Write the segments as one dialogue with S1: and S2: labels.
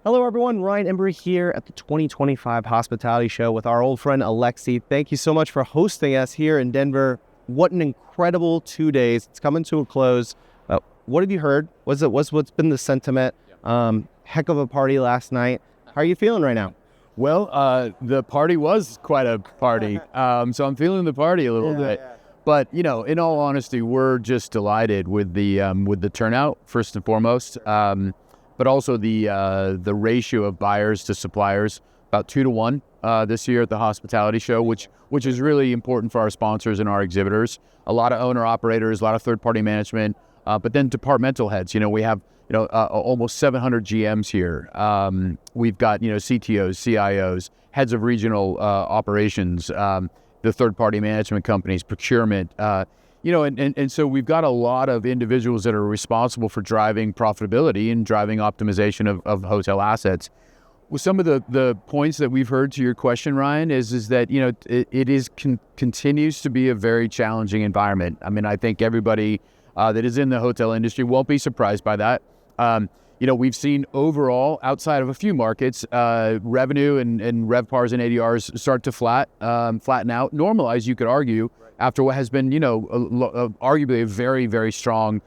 S1: Hello, everyone. Ryan Embry here at the 2025 Hospitality Show with our old friend Alexi. Thank you so much for hosting us here in Denver. What an incredible 2 days. It's coming to a close. What have you heard? What's been the sentiment? Heck of a party last night. How are you feeling right now?
S2: Well, the party was quite a party. So I'm feeling the party a little bit. Yeah. But, in all honesty, we're just delighted with the turnout, first and foremost. But also the ratio of buyers to suppliers, about 2 to 1 this year at the Hospitality Show, which is really important for our sponsors and our exhibitors. A lot of owner-operators, a lot of third-party management, but then departmental heads. We have almost 700 GMs here. We've got CTOs, CIOs, heads of regional operations, the third-party management companies, procurement. And so we've got a lot of individuals that are responsible for driving profitability and driving optimization of hotel assets. Well, some of the points that we've heard to your question, Ryan, is that it continues to be a very challenging environment. I mean, I think everybody that is in the hotel industry won't be surprised by that. We've seen overall, outside of a few markets, revenue and RevPARs and ADRs start to flatten out, normalize, you could argue, after what has been, arguably a very, very strong,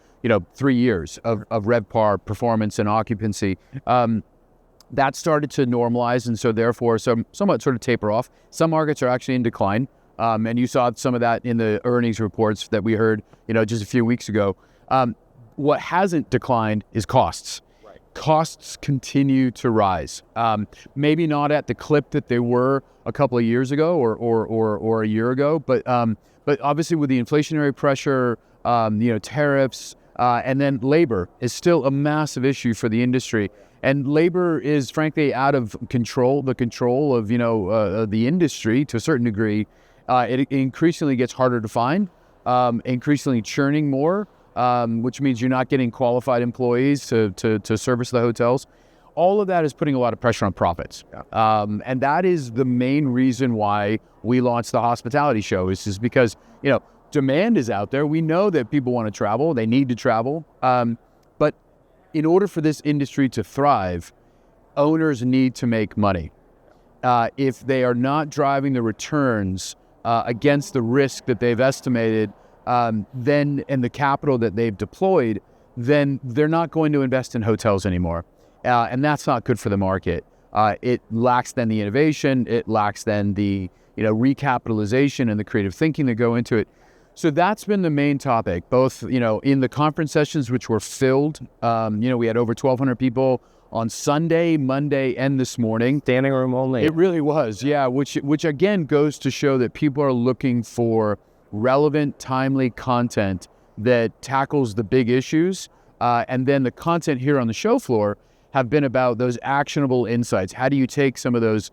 S2: 3 years of RevPAR performance and occupancy. That started to normalize, and so therefore somewhat sort of taper off. Some markets are actually in decline, and you saw some of that in the earnings reports that we heard, just a few weeks ago. What hasn't declined is costs. Right. Costs continue to rise. Maybe not at the clip that they were a couple of years ago or a year ago, but obviously with the inflationary pressure, tariffs, and then labor is still a massive issue for the industry. And labor is frankly out of control, the control of, the industry to a certain degree. It increasingly gets harder to find, increasingly churning more, which means you're not getting qualified employees to service the hotels. All of that is putting a lot of pressure on profits. Yeah. And that is the main reason why we launched the Hospitality Show is because, demand is out there. We know that people want to travel. They need to travel. But in order for this industry to thrive, owners need to make money. If they are not driving the returns against the risk that they've estimated, then and the capital that they've deployed, then they're not going to invest in hotels anymore. And that's not good for the market. It lacks then the innovation. It lacks then the recapitalization and the creative thinking that go into it. So that's been the main topic, both, in the conference sessions, which were filled. We had over 1,200 people on Sunday, Monday, and this morning.
S1: Standing room only.
S2: It really was, yeah, which again goes to show that people are looking for relevant, timely content that tackles the big issues. And then the content here on the show floor have been about those actionable insights. How do you take some of those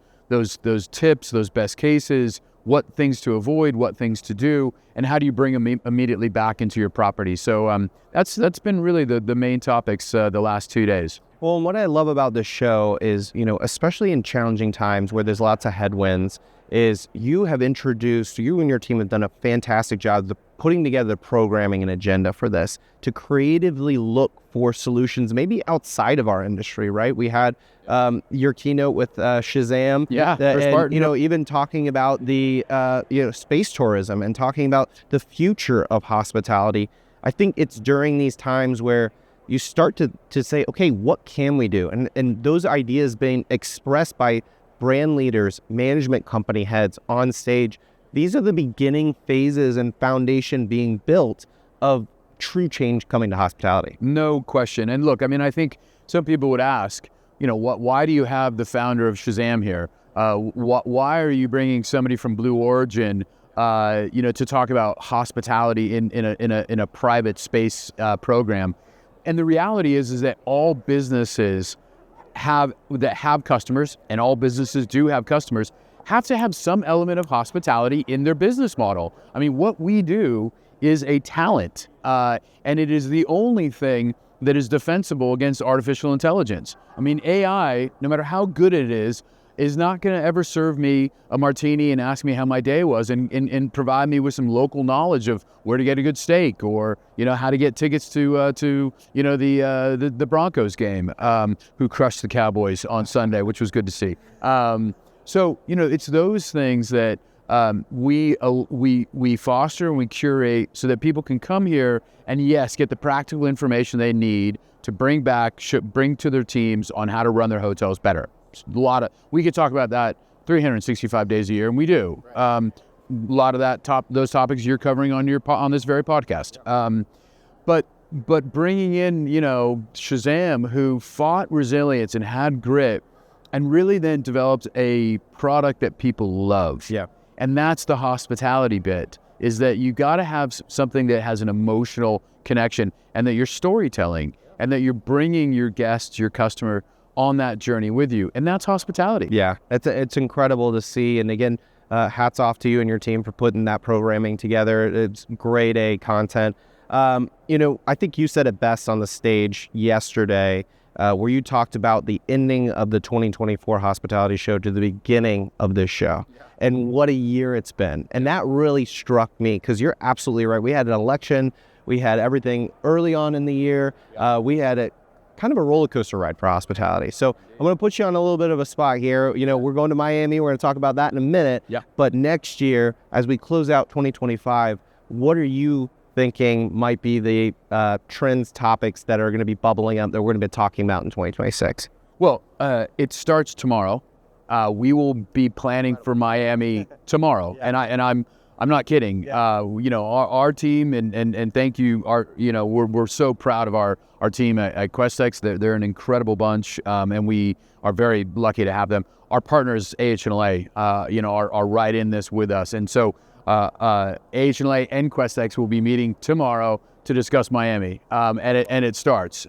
S2: tips, those best cases, what things to avoid, what things to do, and how do you bring them immediately back into your property? So that's been really the main topics the last 2 days.
S1: Well, and what I love about this show is, especially in challenging times where there's lots of headwinds, is you and your team have done a fantastic job of putting together the programming and agenda for this to creatively look for solutions maybe outside of our industry, right? We had your keynote with Shazam.
S2: Yeah,
S1: even talking about the space tourism and talking about the future of hospitality. I think it's during these times where you start to say, okay, what can we do? And those ideas being expressed by brand leaders, management company heads on stage. These are the beginning phases and foundation being built of true change coming to hospitality.
S2: No question. And look, I think some people would ask, why do you have the founder of Shazam here? Why are you bringing somebody from Blue Origin, to talk about hospitality in a private space program? And the reality is that all businesses have customers, and all businesses do have customers, have to have some element of hospitality in their business model. I mean, what we do is a talent, and it is the only thing that is defensible against artificial intelligence. I mean, AI, no matter how good it is, is not going to ever serve me a martini and ask me how my day was and provide me with some local knowledge of where to get a good steak, or how to get tickets to the Broncos game, who crushed the Cowboys on Sunday, which was good to see. So it's those things that we foster and we curate so that people can come here and get the practical information they need to bring to their teams on how to run their hotels better. We could talk about that 365 days a year, and we do. A lot of those topics you're covering on this very podcast. But bringing in Shazam, who fought resilience and had grit, and really then developed a product that people love.
S1: Yeah.
S2: And that's the hospitality bit, is that you got to have something that has an emotional connection, and that you're storytelling, and that you're bringing your guests, your customer, on that journey with you. And that's hospitality.
S1: Yeah, it's incredible to see. And again, hats off to you and your team for putting that programming together. It's grade A content. I think you said it best on the stage yesterday, where you talked about the ending of the 2024 hospitality show to the beginning of this show. Yeah. And what a year it's been. And that really struck me, because you're absolutely right. We had an election. We had everything early on in the year. We had kind of a roller coaster ride for hospitality. So I'm going to put you on a little bit of a spot here. We're going to Miami. We're going to talk about that in a minute.
S2: Yeah.
S1: But next year, as we close out 2025, what are you thinking might be the trends, topics that are going to be bubbling up that we're going to be talking about in 2026?
S2: Well, it starts tomorrow. We will be planning for Miami tomorrow, yeah. and I'm not kidding. Yeah. Our team and thank you. We're so proud of our team at Questex. They're an incredible bunch, and we are very lucky to have them. Our partners, AHLA, are right in this with us, and so AHLA and Questex will be meeting tomorrow to discuss Miami, and it starts.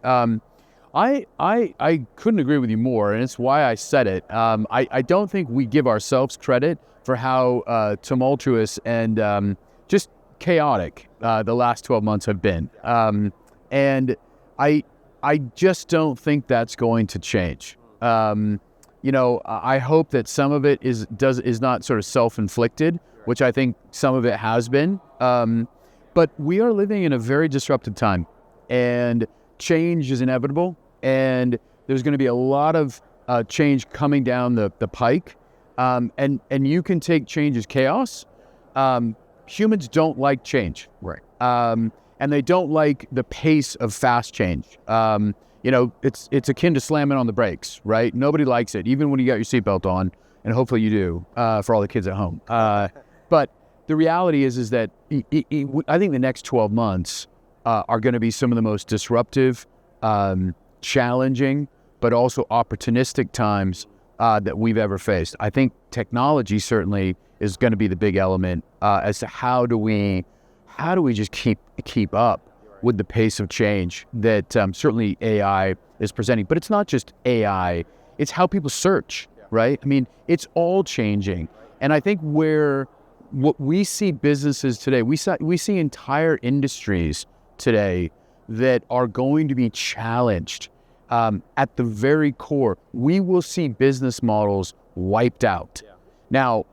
S2: I couldn't agree with you more, and it's why I said it. I don't think we give ourselves credit for how tumultuous and just chaotic the last 12 months have been. And I just don't think that's going to change. I hope that some of it is not sort of self-inflicted, which I think some of it has been. But we are living in a very disruptive time, and change is inevitable, and there's going to be a lot of change coming down the pike. And you can take change as chaos. Humans don't like change.
S1: Right.
S2: And they don't like the pace of fast change. It's akin to slamming on the brakes, right? Nobody likes it, even when you got your seatbelt on, and hopefully you do, for all the kids at home. But the reality is that I think the next 12 months are going to be some of the most disruptive, challenging, but also opportunistic times that we've ever faced. I think technology certainly is going to be the big element as to how do we just keep up with the pace of change that certainly AI is presenting. But it's not just AI; it's how people search, right? I mean, it's all changing, and I think what we see businesses today, we see entire industries today that are going to be challenged. At the very core, we will see business models wiped out. Yeah. Now,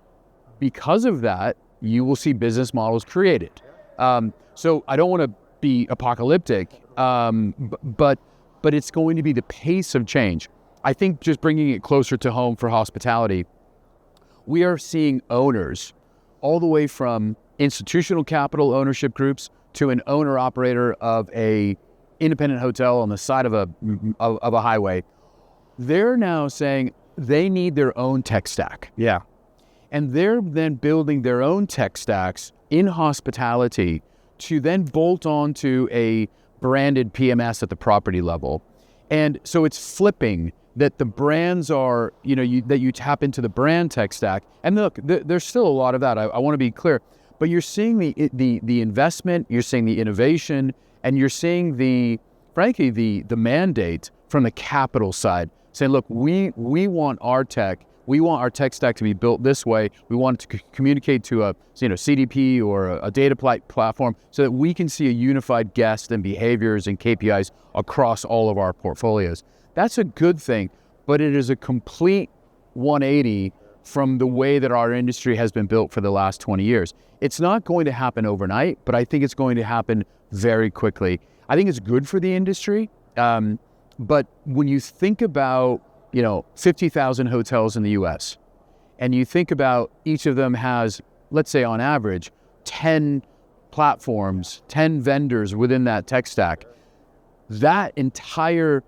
S2: because of that, you will see business models created. So I don't want to be apocalyptic, but it's going to be the pace of change. I think just bringing it closer to home for hospitality, we are seeing owners all the way from institutional capital ownership groups to an owner-operator of a independent hotel on the side of a highway. They're now saying they need their own tech stack.
S1: Yeah.
S2: And they're then building their own tech stacks in hospitality to then bolt onto a branded PMS at the property level. And so it's flipping that the brands are, that you tap into the brand tech stack. And look, there's still a lot of that. I want to be clear. But you're seeing the investment, you're seeing the innovation, and you're seeing the mandate from the capital side saying, look, we want our tech stack to be built this way. We want it to communicate to a CDP or a data platform so that we can see a unified guest and behaviors and KPIs across all of our portfolios. That's a good thing, but it is a complete 180 from the way that our industry has been built for the last 20 years. It's not going to happen overnight, but I think it's going to happen very quickly. I think it's good for the industry. But when you think about, 50,000 hotels in the US, and you think about each of them has, let's say on average, 10 platforms, 10 vendors within that tech stack, that entire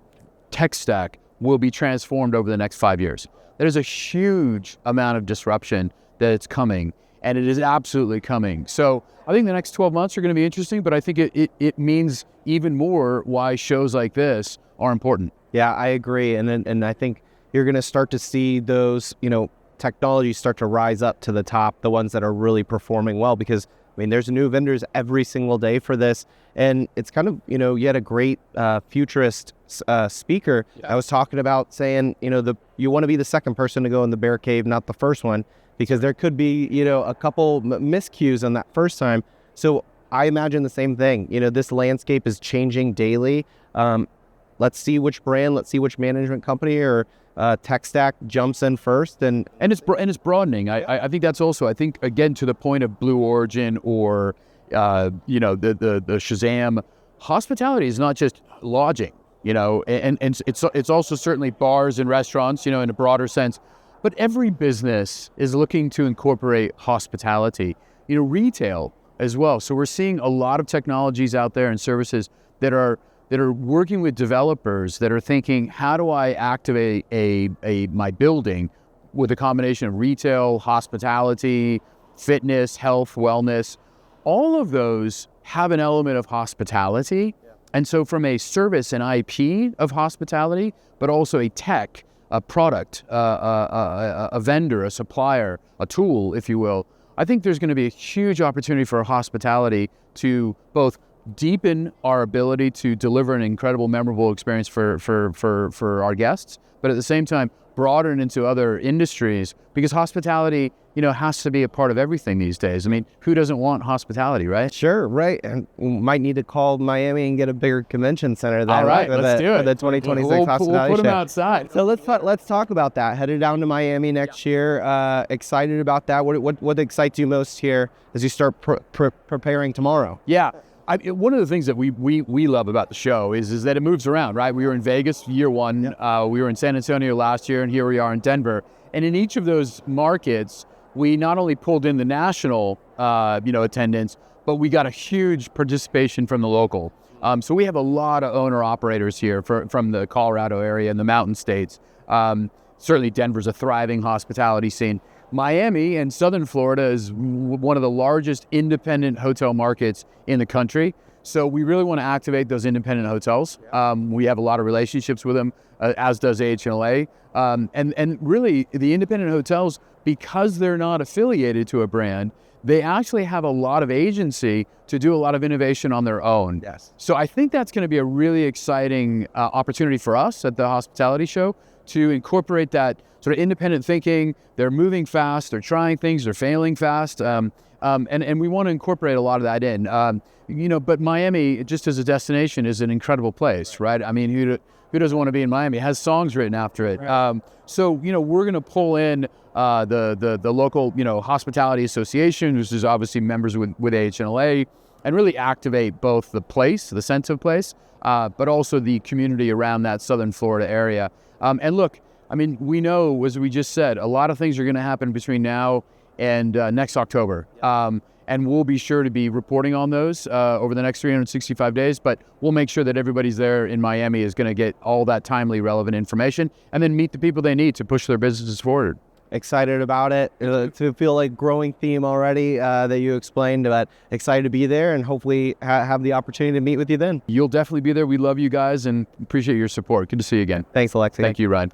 S2: tech stack will be transformed over the next 5 years. There's a huge amount of disruption that it's coming, and it is absolutely coming. So I think the next 12 months are going to be interesting, but I think it means even more why shows like this are important.
S1: Yeah, I agree. And I think you're going to start to see those, technologies start to rise up to the top, the ones that are really performing well, because there's new vendors every single day for this. And it's kind of, you had a great futurist speaker. I was talking about saying, you want to be the second person to go in the bear cave, not the first one, because there could be, a couple miscues on that first time. So I imagine the same thing. This landscape is changing daily. Let's see which brand, let's see which management company or tech stack jumps in first, and
S2: it's broadening. I think that's also, I think, again, to the point of Blue Origin or the Shazam, hospitality is not just lodging, and it's also certainly bars and restaurants, in a broader sense. But every business is looking to incorporate hospitality, retail as well. So we're seeing a lot of technologies out there and services that are working with developers that are thinking, how do I activate my building with a combination of retail, hospitality, fitness, health, wellness. All of those have an element of hospitality. Yeah. And so from a service and IP of hospitality, but also a tech, a product, a vendor, a supplier, a tool, if you will, I think there's going to be a huge opportunity for hospitality to both deepen our ability to deliver an incredible, memorable experience for our guests, but at the same time, broaden into other industries, because hospitality, has to be a part of everything these days. Who doesn't want hospitality, right?
S1: Sure, right. And we might need to call Miami and get a bigger convention center then.
S2: All right, let's do it.
S1: The 2026 hospitality
S2: we'll put them
S1: show.
S2: outside.
S1: So let's talk about that. Headed down to Miami next year. Excited about that. What excites you most here as you start preparing tomorrow?
S2: Yeah. One of the things that we love about the show is that it moves around, right? We were in Vegas year one, we were in San Antonio last year, and here we are in Denver. And in each of those markets, we not only pulled in the national, attendance, but we got a huge participation from the local. So we have a lot of owner-operators here from the Colorado area and the mountain states. Certainly Denver's a thriving hospitality scene. Miami and Southern Florida is one of the largest independent hotel markets in the country. So we really want to activate those independent hotels. We have a lot of relationships with them, as does AHLA. And really, the independent hotels, because they're not affiliated to a brand, they actually have a lot of agency to do a lot of innovation on their own.
S1: Yes.
S2: So I think that's going to be a really exciting opportunity for us at the hospitality show to incorporate that sort of independent thinking. They're moving fast, they're trying things, they're failing fast, and we want to incorporate a lot of that in. But Miami, just as a destination, is an incredible place, right? Who doesn't want to be in Miami? It has songs written after it.
S1: Right.
S2: So we're going to pull in the local, hospitality association, which is obviously members with AHLA, and really activate both the place, the sense of place, but also the community around that Southern Florida area. And look, we know, as we just said, a lot of things are going to happen between now and next October. And we'll be sure to be reporting on those over the next 365 days, but we'll make sure that everybody's there in Miami is going to get all that timely, relevant information and then meet the people they need to push their businesses forward.
S1: Excited about it. To feel like growing theme already that you explained, but excited to be there and hopefully have the opportunity to meet with you then.
S2: You'll definitely be there. We love you guys and appreciate your support. Good to see you again.
S1: Thanks, Alexi.
S2: Thank you, Ryan.